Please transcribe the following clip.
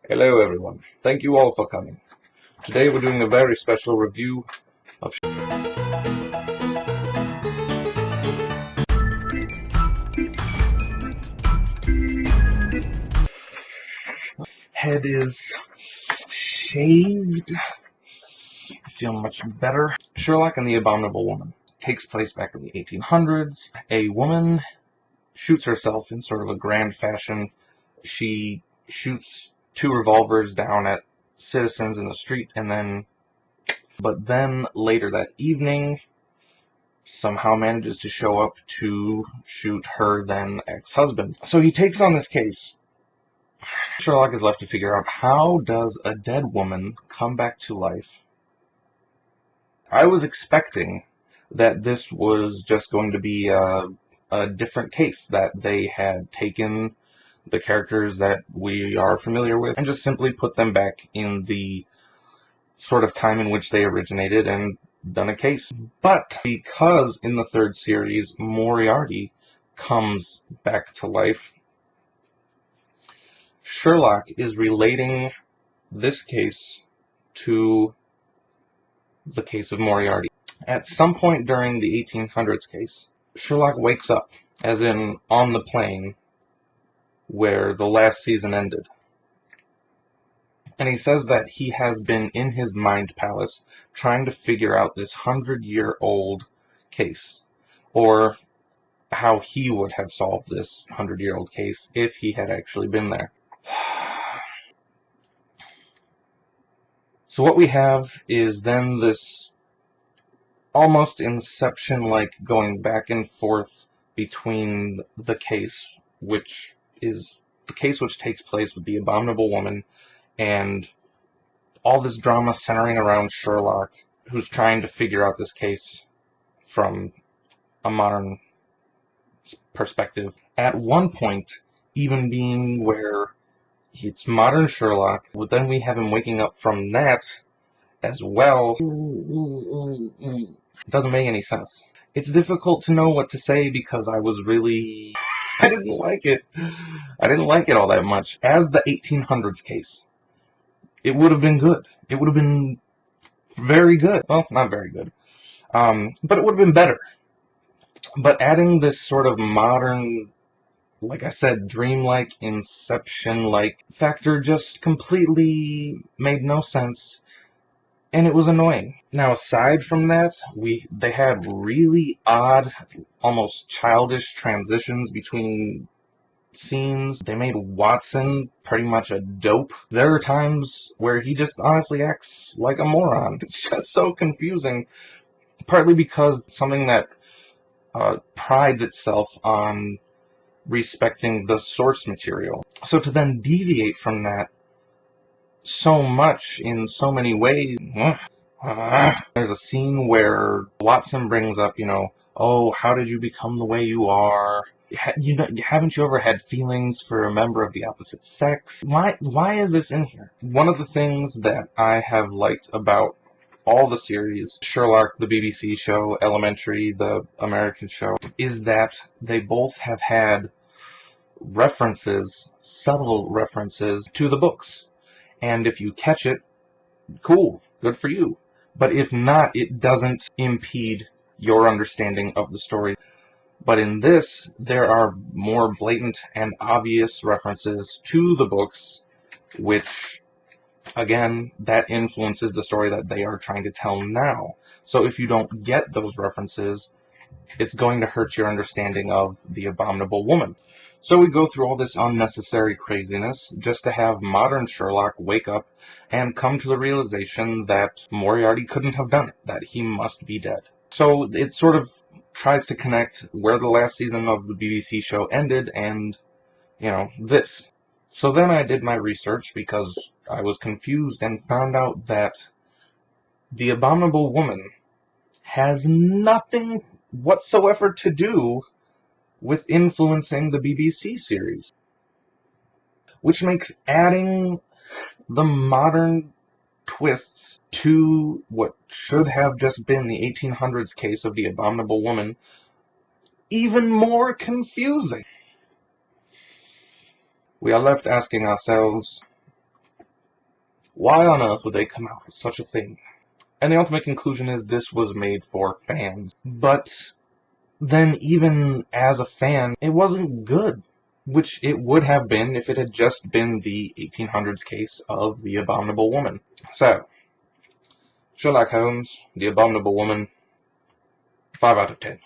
Hello everyone, thank you all for coming. Today we're doing a very special review of Head is shaved. I feel much better. Sherlock and the Abominable Woman takes place back in the 1800s. A woman shoots herself in sort of a grand fashion. She shoots two revolvers down at citizens in the street but then later that evening somehow manages to show up to shoot her then ex-husband. So he takes on this case. Sherlock is left to figure out, how does a dead woman come back to life? I was expecting that this was just going to be a different case, that they had taken the characters that we are familiar with and just simply put them back in the sort of time in which they originated and done a case. But because in the third series Moriarty comes back to life, Sherlock is relating this case to the case of Moriarty. At some point during the 1800s case, Sherlock wakes up, as in on the plane where the last season ended. And he says that he has been in his mind palace trying to figure out this 100-year-old case, or how he would have solved this 100-year-old case if he had actually been there. So what we have is then this almost Inception-like going back and forth between the case, which is the case which takes place with the Abominable Woman, and all this drama centering around Sherlock, who's trying to figure out this case from a modern perspective. At one point, even being where it's modern Sherlock, but then we have him waking up from that as well. It doesn't make any sense. It's difficult to know what to say because I didn't like it. I didn't like it all that much. As the 1800s case, it would have been good. It would have been very good. Well, not very good. But it would have been better. But adding this sort of modern, like I said, dreamlike, Inception-like factor just completely made no sense, and it was annoying. Now, aside from that, they had really odd, almost childish transitions between scenes. They made Watson pretty much a dope. There are times where he just honestly acts like a moron. It's just so confusing, partly because something that prides itself on respecting the source material. So to then deviate from that so much in so many ways. There's a scene where Watson brings up, oh, how did you become the way you are? Haven't you ever had feelings for a member of the opposite sex? Why is this in here? One of the things that I have liked about all the series, Sherlock, the BBC show, Elementary, the American show, is that they both have had references, subtle references, to the books. And if you catch it, cool, good for you. But if not, it doesn't impede your understanding of the story. But in this, there are more blatant and obvious references to the books, which, again, that influences the story that they are trying to tell now. So if you don't get those references, it's going to hurt your understanding of the Abominable Woman. So we go through all this unnecessary craziness just to have modern Sherlock wake up and come to the realization that Moriarty couldn't have done it, that he must be dead. So it sort of tries to connect where the last season of the BBC show ended and, this. So then I did my research because I was confused and found out that the Abominable Woman has nothing whatsoever to do with influencing the BBC series, which makes adding the modern twists to what should have just been the 1800s case of the Abominable Woman even more confusing. We are left asking ourselves, Why on earth would they come out with such a thing? And the ultimate conclusion is this was made for fans. But then even as a fan, it wasn't good. Which it would have been if it had just been the 1800s case of the Abominable Woman. So, Sherlock Holmes, the Abominable Woman, 5 out of 10.